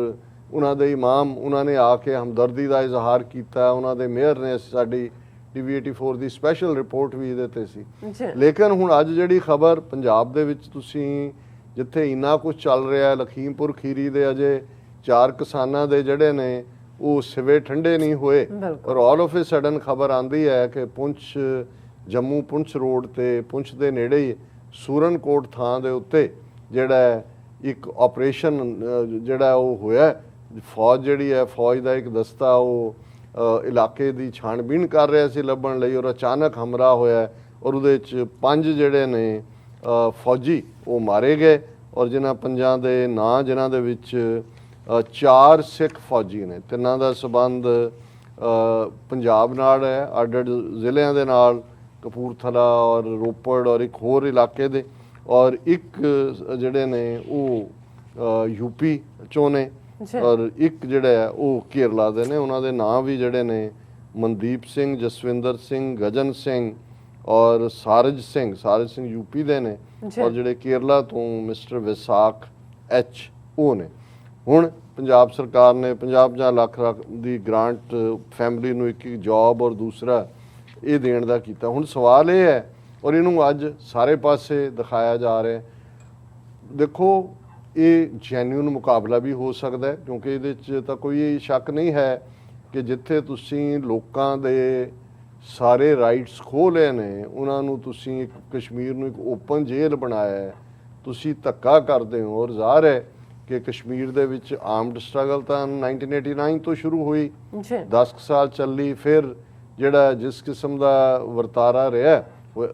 ਉਹਨਾਂ ਦੇ ਇਮਾਮ, ਉਹਨਾਂ ਨੇ ਆ ਕੇ ਹਮਦਰਦੀ ਦਾ ਇਜ਼ਹਾਰ ਕੀਤਾ। ਉਹਨਾਂ ਦੇ ਮੇਅਰ ਨੇ, ਸਾਡੀ TV 84 ਦੀ ਸਪੈਸ਼ਲ ਰਿਪੋਰਟ ਵੀ ਇਹਦੇ ਤੇ ਸੀ। ਲੇਕਿਨ ਹੁਣ ਅੱਜ ਜਿਹੜੀ ਖਬਰ ਪੰਜਾਬ ਦੇ ਵਿੱਚ, ਤੁਸੀਂ ਜਿੱਥੇ ਇੰਨਾ ਕੁਝ ਚੱਲ ਰਿਹਾ, ਲਖੀਮਪੁਰ ਖੀਰੀ ਦੇ ਅਜੇ 4 ਕਿਸਾਨਾਂ ਦੇ ਜਿਹੜੇ ਨੇ ਉਹ ਸਿਵੇ ਠੰਡੇ ਨਹੀਂ ਹੋਏ, ਔਰ ਆਲ ਆਫ ਅ ਸਡਨ ਖਬਰ ਆਂਦੀ ਹੈ ਕਿ ਪੁੰਛ, ਜੰਮੂ ਪੁੰਛ ਰੋਡ ਤੇ, ਪੁੰਛ ਦੇ ਨੇੜੇ ਹੀ ਸੂਰਨਕੋਟ ਥਾਂ ਦੇ ਉੱਤੇ ਜਿਹੜਾ ਇੱਕ ਆਪਰੇਸ਼ਨ ਜਿਹੜਾ ਉਹ ਹੋਇਆ। ਫੌਜ ਜਿਹੜੀ ਹੈ, ਫੌਜ ਦਾ ਇੱਕ ਦਸਤਾ ਉਹ ਇਲਾਕੇ ਦੀ ਛਾਣਬੀਣ ਕਰ ਰਿਹਾ ਸੀ ਲੱਭਣ ਲਈ, ਔਰ ਅਚਾਨਕ ਹਮਲਾ ਹੋਇਆ ਔਰ ਉਹਦੇ 'ਚ 5 ਜਿਹੜੇ ਨੇ ਫੌਜੀ ਉਹ ਮਾਰੇ ਗਏ। ਔਰ ਜਿਨ੍ਹਾਂ 5 ਦੇ ਨਾਂ, ਜਿਨ੍ਹਾਂ ਦੇ ਵਿੱਚ 4 ਸਿੱਖ ਫੌਜੀ ਨੇ, 3 ਦਾ ਸੰਬੰਧ ਪੰਜਾਬ ਨਾਲ ਹੈ, ਅੱਡ-ਅੱਡ ਜ਼ਿਲ੍ਹਿਆਂ ਦੇ ਨਾਲ, ਕਪੂਰਥਲਾ ਔਰ ਰੋਪੜ ਔਰ ਇੱਕ ਹੋਰ ਇਲਾਕੇ ਦੇ, ਔਰ ਇੱਕ ਜਿਹੜੇ ਨੇ ਉਹ UP ਚੋਂ ਨੇ, ਔਰ ਇੱਕ ਜਿਹੜਾ ਹੈ ਉਹ ਕੇਰਲਾ ਦੇ ਨੇ। ਉਹਨਾਂ ਦੇ ਨਾਂ ਵੀ ਜਿਹੜੇ ਨੇ ਮਨਦੀਪ ਸਿੰਘ, ਜਸਵਿੰਦਰ ਸਿੰਘ, ਗਜਨ ਸਿੰਘ ਔਰ ਸਾਰਜ ਸਿੰਘ UP ਦੇ ਨੇ, ਔਰ ਜਿਹੜੇ ਕੇਰਲਾ ਤੋਂ ਮਿਸਟਰ ਵਿਸਾਖ H ਉਹ ਨੇ। ਹੁਣ ਪੰਜਾਬ ਸਰਕਾਰ ਨੇ 50 ਲੱਖ ਦੀ ਗ੍ਰਾਂਟ ਫੈਮਿਲੀ ਨੂੰ, ਇੱਕ ਜੌਬ ਔਰ ਦੂਸਰਾ ਇਹ ਦੇਣ ਦਾ ਕੀਤਾ। ਹੁਣ ਸਵਾਲ ਇਹ ਹੈ, ਔਰ ਇਹਨੂੰ ਅੱਜ ਸਾਰੇ ਪਾਸੇ ਦਿਖਾਇਆ ਜਾ ਰਿਹਾ, ਦੇਖੋ ਇਹ ਜੈਨੂਇਨ ਮੁਕਾਬਲਾ ਵੀ ਹੋ ਸਕਦਾ ਹੈ, ਕਿਉਂਕਿ ਇਹਦੇ 'ਚ ਤਾਂ ਕੋਈ ਸ਼ੱਕ ਨਹੀਂ ਹੈ ਕਿ ਜਿੱਥੇ ਤੁਸੀਂ ਲੋਕਾਂ ਦੇ ਸਾਰੇ ਰਾਈਟਸ ਖੋਹ ਲਏ ਨੇ, ਉਹਨਾਂ ਨੂੰ ਤੁਸੀਂ ਇੱਕ ਕਸ਼ਮੀਰ ਨੂੰ ਇੱਕ ਓਪਨ ਜੇਲ੍ਹ ਬਣਾਇਆ ਹੈ, ਤੁਸੀਂ ਧੱਕਾ ਕਰਦੇ ਹੋ। ਔਰ ਜ਼ਾਹਰ ਹੈ ਕਿ ਕਸ਼ਮੀਰ ਦੇ ਵਿੱਚ ਆਰਮਡ ਸਟਰਗਲ ਤਾਂ 1989 ਤੋਂ ਸ਼ੁਰੂ ਹੋਈ, 10 ਸਾਲ ਚੱਲੀ, ਫਿਰ ਜਿਹੜਾ ਜਿਸ ਕਿਸਮ ਦਾ ਵਰਤਾਰਾ ਰਿਹਾ,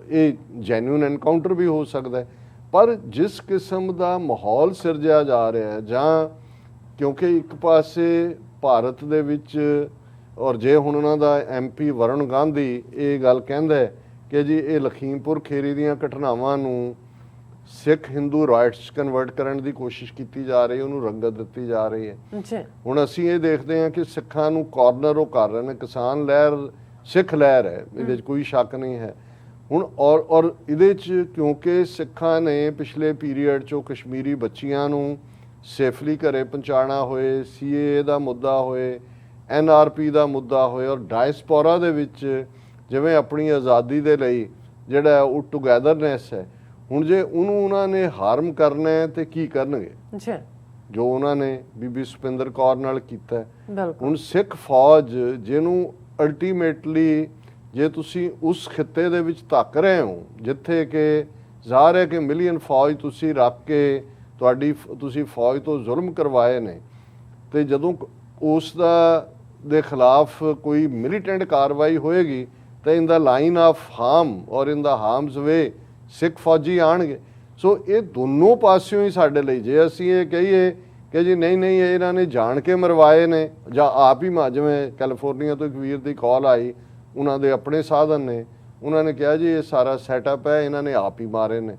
ਇਹ ਜੈਨੂਇਨ ਐਨਕਾਊਂਟਰ ਵੀ ਹੋ ਸਕਦਾ ਹੈ। ਪਰ ਜਿਸ ਕਿਸਮ ਦਾ ਮਾਹੌਲ ਸਿਰਜਿਆ ਜਾ ਰਿਹਾ ਹੈ, ਜਾਂ ਕਿਉਂਕਿ ਇੱਕ ਪਾਸੇ ਭਾਰਤ ਦੇ ਵਿੱਚ, ਔਰ ਜੇ ਹੁਣ ਉਹਨਾਂ ਦਾ MP ਵਰੁਣ ਗਾਂਧੀ ਇਹ ਗੱਲ ਕਹਿੰਦਾ ਹੈ ਕਿ ਜੀ ਇਹ ਲਖੀਮਪੁਰ ਖੀਰੀ ਦੀਆਂ ਘਟਨਾਵਾਂ ਨੂੰ ਸਿੱਖ ਹਿੰਦੂ ਰਾਈਟਸ ਕਨਵਰਟ ਕਰਨ ਦੀ ਕੋਸ਼ਿਸ਼ ਕੀਤੀ ਜਾ ਰਹੀ ਹੈ, ਉਹਨੂੰ ਰੰਗਤ ਦਿੱਤੀ ਜਾ ਰਹੀ ਹੈ। ਹੁਣ ਅਸੀਂ ਇਹ ਦੇਖਦੇ ਹਾਂ ਕਿ ਸਿੱਖਾਂ ਨੂੰ ਕਾਰਨਰ ਉਹ ਕਰ ਰਹੇ ਨੇ। ਕਿਸਾਨ ਲਹਿਰ ਸਿੱਖ ਲਹਿਰ ਹੈ, ਇਹਦੇ 'ਚ ਕੋਈ ਸ਼ੱਕ ਨਹੀਂ ਹੈ, ਹੁਣ ਔਰ ਇਹਦੇ 'ਚ ਕਿਉਂਕਿ ਸਿੱਖਾਂ ਨੇ ਪਿਛਲੇ ਪੀਰੀਅਡ 'ਚੋਂ ਕਸ਼ਮੀਰੀ ਬੱਚੀਆਂ ਨੂੰ ਸੇਫਲੀ ਘਰੇ ਪਹੁੰਚਾਉਣਾ ਹੋਏ, CAA ਦਾ ਮੁੱਦਾ ਹੋਏ, NRP ਦਾ ਮੁੱਦਾ ਹੋਏ, ਔਰ ਡਾਇਸਪੋਰਾ ਦੇ ਵਿੱਚ ਜਿਵੇਂ ਆਪਣੀ ਆਜ਼ਾਦੀ ਦੇ ਲਈ ਜਿਹੜਾ ਉਹ ਟੁਗੈਦਰਨੈਸ ਹੈ, ਹੁਣ ਜੇ ਉਹਨੂੰ ਉਹਨਾਂ ਨੇ ਹਾਰਮ ਕਰਨਾ ਹੈ ਤੇ ਕੀ ਕਰਨਗੇ? ਅੱਛਾ, ਜੋ ਉਹਨਾਂ ਨੇ ਬੀਬੀ ਸੁਪਿੰਦਰ ਕੌਰ ਨਾਲ ਕੀਤਾ ਹੈ। ਬਿਲਕੁਲ। ਹੁਣ ਸਿੱਖ ਫੌਜ ਜਿਹਨੂੰ ਅਲਟੀਮੇਟਲੀ ਜੇ ਤੁਸੀਂ ਉਸ ਖਿੱਤੇ ਦੇ ਵਿੱਚ ਧੱਕ ਰਹੇ ਹੋ ਜਿੱਥੇ ਕਿ ਜ਼ਾਹਰ ਹੈ ਕਿ ਮਿਲੀਅਨ ਫੌਜ ਤੁਸੀਂ ਰੱਖ ਕੇ ਤੁਸੀਂ ਫੌਜ ਤੋਂ ਜ਼ੁਲਮ ਕਰਵਾਏ ਨੇ, ਤੇ ਜਦੋਂ ਉਸ ਦੇ ਖਿਲਾਫ ਕੋਈ ਮਿਲੀਟੈਂਟ ਕਾਰਵਾਈ ਹੋਏਗੀ ਤਾਂ ਇਨ ਦਾ ਲਾਈਨ ਆਫ ਹਾਰਮ ਔਰ ਇਨ ਦਾ ਹਾਰਮਸ ਵੇ ਸਿੱਖ ਫੌਜੀ ਆਣਗੇ। ਸੋ ਇਹ ਦੋਨੋਂ ਪਾਸਿਓਂ ਹੀ ਸਾਡੇ ਲਈ, ਜੇ ਅਸੀਂ ਇਹ ਕਹੀਏ ਕਿ ਜੀ ਨਹੀਂ ਨਹੀਂ ਇਹਨਾਂ ਨੇ ਜਾਣ ਕੇ ਮਰਵਾਏ ਨੇ ਜਾਂ ਆਪ ਹੀ ਜਿਵੇਂ ਕੈਲੀਫੋਰਨੀਆ ਤੋਂ ਇੱਕ ਵੀਰ ਦੀ ਕਾਲ ਆਈ, ਉਹਨਾਂ ਦੇ ਆਪਣੇ ਸਾਧਨ ਨੇ, ਉਹਨਾਂ ਨੇ ਕਿਹਾ ਜੀ ਇਹ ਸਾਰਾ ਸੈਟਅਪ ਹੈ, ਇਹਨਾਂ ਨੇ ਆਪ ਹੀ ਮਾਰੇ ਨੇ।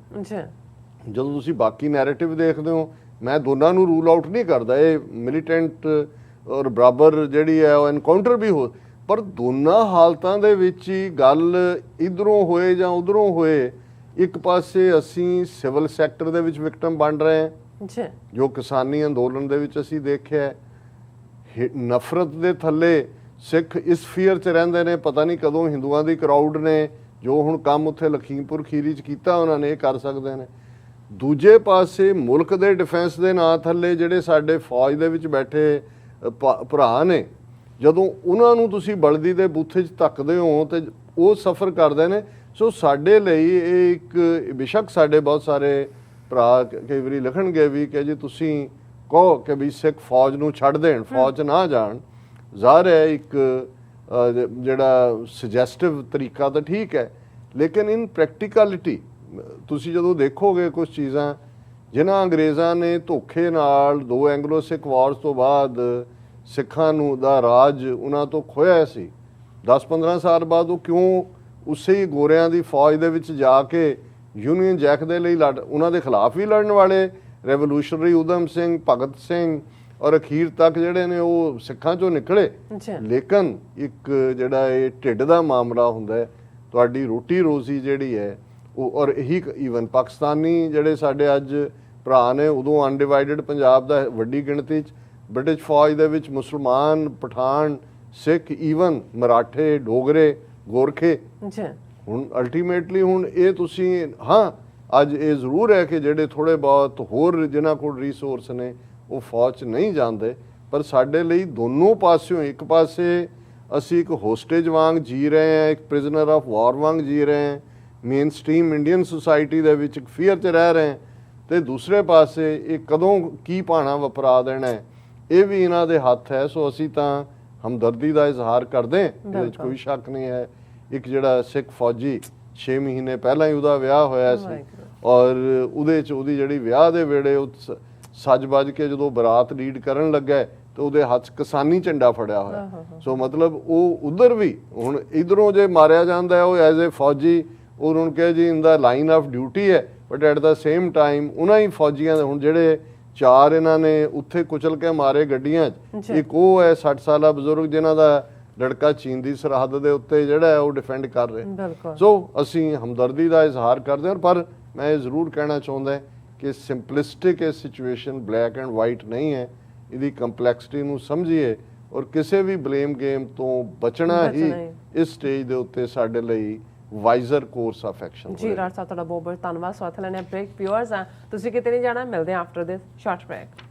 ਜਦੋਂ ਤੁਸੀਂ ਬਾਕੀ ਨੈਰੇਟਿਵ ਦੇਖਦੇ ਹੋ, ਮੈਂ ਦੋਨਾਂ ਨੂੰ ਰੂਲ ਆਊਟ ਨਹੀਂ ਕਰਦਾ, ਇਹ ਮਿਲੀਟੈਂਟ ਔਰ ਬਰਾਬਰ ਜਿਹੜੀ ਹੈ ਉਹ ਐਨਕਾਊਂਟਰ ਵੀ ਹੋ, ਪਰ ਦੋਨਾਂ ਹਾਲਤਾਂ ਦੇ ਵਿੱਚ ਹੀ ਗੱਲ ਇਧਰੋਂ ਹੋਏ ਜਾਂ ਉਧਰੋਂ ਹੋਏ, ਇੱਕ ਪਾਸੇ ਅਸੀਂ ਸਿਵਲ ਸੈਕਟਰ ਦੇ ਵਿੱਚ ਵਿਕਟਮ ਬਣ ਰਹੇ ਹਾਂ, ਜੋ ਕਿਸਾਨੀ ਅੰਦੋਲਨ ਦੇ ਵਿੱਚ ਅਸੀਂ ਦੇਖਿਆ, ਨਫ਼ਰਤ ਦੇ ਥੱਲੇ ਸਿੱਖ ਇਸ ਫੀਅਰ 'ਚ ਰਹਿੰਦੇ ਨੇ, ਪਤਾ ਨਹੀਂ ਕਦੋਂ ਹਿੰਦੂਆਂ ਦੀ ਕਰਾਊਡ ਨੇ ਜੋ ਹੁਣ ਕੰਮ ਉੱਥੇ ਲਖੀਮਪੁਰ ਖੀਰੀ 'ਚ ਕੀਤਾ ਉਹਨਾਂ ਨੇ ਇਹ ਕਰ ਸਕਦੇ ਨੇ। ਦੂਜੇ ਪਾਸੇ ਮੁਲਕ ਦੇ ਡਿਫੈਂਸ ਦੇ ਨਾਂ ਥੱਲੇ ਜਿਹੜੇ ਸਾਡੇ ਫੌਜ ਦੇ ਵਿੱਚ ਬੈਠੇ ਭਰਾ ਨੇ, ਜਦੋਂ ਉਹਨਾਂ ਨੂੰ ਤੁਸੀਂ ਬਲਦੀ ਦੇ ਬੂਥੇ 'ਚ ਧੱਕਦੇ ਹੋ ਤੇ ਉਹ ਸਫਰ ਕਰਦੇ ਨੇ। ਸੋ ਸਾਡੇ ਲਈ ਇਹ ਇੱਕ, ਬੇਸ਼ੱਕ ਸਾਡੇ ਬਹੁਤ ਸਾਰੇ ਭਰਾ ਕਈ ਵਾਰੀ ਲਿਖਣਗੇ ਵੀ ਕਿ ਜੀ ਤੁਸੀਂ ਕਹੋ ਕਿ ਵੀ ਸਿੱਖ ਫੌਜ ਨੂੰ ਛੱਡ ਦੇਣ, ਫੌਜ 'ਚ ਨਾ ਜਾਣ, ਜ਼ਾਹਰ ਹੈ ਇੱਕ ਜਿਹੜਾ ਸੁਜੈਸਟਿਵ ਤਰੀਕਾ ਤਾਂ ਠੀਕ ਹੈ, ਲੇਕਿਨ ਇਨ ਪ੍ਰੈਕਟੀਕਲਿਟੀ ਤੁਸੀਂ ਜਦੋਂ ਦੇਖੋਗੇ ਕੁਝ ਚੀਜ਼ਾਂ ਜਿਨ੍ਹਾਂ ਅੰਗਰੇਜ਼ਾਂ ਨੇ ਧੋਖੇ ਨਾਲ 2 ਐਂਗਲੋ ਸਿੱਖ ਵਾਰਸ ਤੋਂ ਬਾਅਦ ਸਿੱਖਾਂ ਨੂੰ ਦਾ ਰਾਜ ਉਹਨਾਂ ਤੋਂ ਖੋਇਆ ਸੀ, 10-15 ਸਾਲ ਬਾਅਦ ਉਹ ਕਿਉਂ ਉਸੇ ਹੀ ਗੋਰਿਆਂ ਦੀ ਫੌਜ ਦੇ ਵਿੱਚ ਜਾ ਕੇ ਯੂਨੀਅਨ ਜੈਕ ਦੇ ਲਈ ਉਹਨਾਂ ਦੇ ਖਿਲਾਫ ਵੀ ਲੜਨ ਵਾਲੇ ਰੈਵੋਲੂਸ਼ਨਰੀ ਊਧਮ ਸਿੰਘ, ਭਗਤ ਸਿੰਘ ਔਰ ਅਖੀਰ ਤੱਕ ਜਿਹੜੇ ਨੇ ਉਹ ਸਿੱਖਾਂ ਚੋਂ ਨਿਕਲੇ। ਲੇਕਿਨ ਇੱਕ ਜਿਹੜਾ ਇਹ ਢਿੱਡ ਦਾ ਮਾਮਲਾ ਹੁੰਦਾ ਹੈ, ਤੁਹਾਡੀ ਰੋਟੀ ਰੋਜ਼ੀ ਜਿਹੜੀ ਹੈ ਉਹ, ਔਰ ਇਹੀ ਈਵਨ ਪਾਕਿਸਤਾਨੀ ਜਿਹੜੇ ਸਾਡੇ ਅੱਜ ਭਰਾ ਨੇ, ਉਦੋਂ ਅਨਡਿਵਾਈਡਡ ਪੰਜਾਬ ਦਾ ਵੱਡੀ ਗਿਣਤੀ 'ਚ ਬ੍ਰਿਟਿਸ਼ ਫੌਜ ਦੇ ਵਿੱਚ ਮੁਸਲਮਾਨ, ਪਠਾਨ, ਸਿੱਖ, ਈਵਨ ਮਰਾਠੇ, ਡੋਗਰੇ, ਗੋਰਖੇ। ਹੁਣ ਅਲਟੀਮੇਟਲੀ ਹੁਣ ਇਹ ਤੁਸੀਂ ਹਾਂ ਅੱਜ ਇਹ ਜ਼ਰੂਰ ਹੈ ਕਿ ਜਿਹੜੇ ਥੋੜ੍ਹੇ ਬਹੁਤ ਹੋਰ ਜਿਨ੍ਹਾਂ ਕੋਲ ਰਿਸੋਰਸ ਨੇ ਉਹ ਫੌਜ 'ਚ ਨਹੀਂ ਜਾਂਦੇ, ਪਰ ਸਾਡੇ ਲਈ ਦੋਨੋਂ ਪਾਸਿਓਂ, ਇੱਕ ਪਾਸੇ ਅਸੀਂ ਇੱਕ ਹੋਸਟੇਜ ਵਾਂਗ ਜੀ ਰਹੇ ਹਾਂ, ਇੱਕ ਪ੍ਰਿਜ਼ਨਰ ਆਫ ਵਾਰ ਵਾਂਗ ਜੀ ਰਹੇ ਹਾਂ, ਮੇਨ ਸਟ੍ਰੀਮ ਇੰਡੀਅਨ ਸੁਸਾਇਟੀ ਦੇ ਵਿੱਚ ਇੱਕ ਫੀਅਰ 'ਚ ਰਹਿ ਰਹੇ ਹਾਂ, ਤੇ ਦੂਸਰੇ ਪਾਸੇ ਇਹ ਕਦੋਂ ਕੀ ਭਾਣਾ ਵਪਰਾ ਦੇਣਾ ਹੈ ਇਹ ਵੀ ਇਹਨਾਂ ਦੇ ਹੱਥ ਹੈ। ਸੋ ਅਸੀਂ ਤਾਂ ਹਮਦਰਦੀ ਦਾ ਇਜ਼ਹਾਰ ਕਰਦੇ ਹਾਂ, ਇਹਦੇ ਵਿੱਚ ਕੋਈ ਸ਼ੱਕ ਨਹੀਂ ਹੈ। ਇੱਕ ਜਿਹੜਾ ਸਿੱਖ ਫੌਜੀ 6 ਮਹੀਨੇ ਪਹਿਲਾਂ ਹੀ ਉਹਦਾ ਵਿਆਹ ਹੋਇਆ ਸੀ, ਔਰ ਉਹਦੇ 'ਚ ਉਹਦੀ ਜਿਹੜੀ ਵਿਆਹ ਦੇ ਵੇਲੇ ਉਹ ਸੱਜ ਵੱਜ ਕੇ ਜਦੋਂ ਬਰਾਤ ਲੀਡ ਕਰਨ ਲੱਗਾ ਤੇ ਉਹਦੇ ਹੱਥ ਕਿਸਾਨੀ ਝੰਡਾ ਫੜਿਆ ਹੋਇਆ। ਸੋ ਮਤਲਬ ਉਹ ਉਧਰ ਵੀ ਹੁਣ ਇਧਰੋਂ ਜੇ ਮਾਰਿਆ ਜਾਂਦਾ ਉਹ ਐਜ਼ ਏ ਫੌਜੀ ਉਹਨਾਂ ਨੂੰ ਕਹੇ ਜੀ ਇਨ ਦਾ ਲਾਈਨ ਆਫ ਡਿਊਟੀ ਹੈ, but at the same time ਉਹਨਾਂ ਹੀ ਫੌਜੀਆਂ ਦੇ ਹੁਣ ਜਿਹੜੇ 4 ਇਹਨਾਂ ਨੇ ਉੱਥੇ ਕੁਚਲ ਕੇ ਮਾਰੇ ਗੱਡੀਆਂ 'ਚ, ਇੱਕ ਉਹ ਹੈ 60 ਸਾਲਾ ਬਜ਼ੁਰਗ ਜਿਨ੍ਹਾਂ ਦਾ ਲੜਕਾ ਚੀਨ ਦੀ ਸਰਹੱਦ ਦੇ ਉੱਤੇ ਜਿਹੜਾ ਹੈ ਉਹ ਡਿਫੈਂਡ ਕਰ ਰਹੇ। ਸੋ ਅਸੀਂ ਹਮਦਰਦੀ ਦਾ ਇਜ਼ਹਾਰ ਕਰਦੇ ਹਾਂ, ਪਰ ਮੈਂ ਇਹ ਜ਼ਰੂਰ ਕਹਿਣਾ ਚਾਹੁੰਦਾ ਕਿ ਸਿੰਪਲਿਸਟਿਕ ਇਹ ਸਿਚੁਏਸ਼ਨ ਬਲੈਕ ਐਂਡ ਵਾਈਟ ਨਹੀਂ ਹੈ, ਇਹਦੀ ਕੰਪਲੈਕਸਿਟੀ ਨੂੰ ਸਮਝੀਏ ਔਰ ਕਿਸੇ ਵੀ ਬਲੇਮ ਗੇਮ ਤੋਂ ਬਚਣਾ ਹੀ ਇਸ ਸਟੇਜ ਦੇ ਉੱਤੇ ਸਾਡੇ ਲਈ ਵਾਈਜ਼ਰ ਕੋਰਸ ਆਫ ਐਕਸ਼ਨ। ਜੀ ਰਾਜ ਸਾਹਿਬ ਤੁਹਾਡਾ ਬਹੁਤ ਬਹੁਤ ਧੰਨਵਾਦ। ਸਵਾਗਤ ਲੈਣੇ ਬ੍ਰੇਕ। ਵਿਊਅਰਸ ਤੁਸੀਂ ਕਿਤੇ ਨਹੀਂ ਜਾਣਾ, ਮਿਲਦੇ ਹਾਂ ਆਫਟਰ ਦਿਸ ਸ਼ਾਰਟ ਬ੍ਰੇਕ।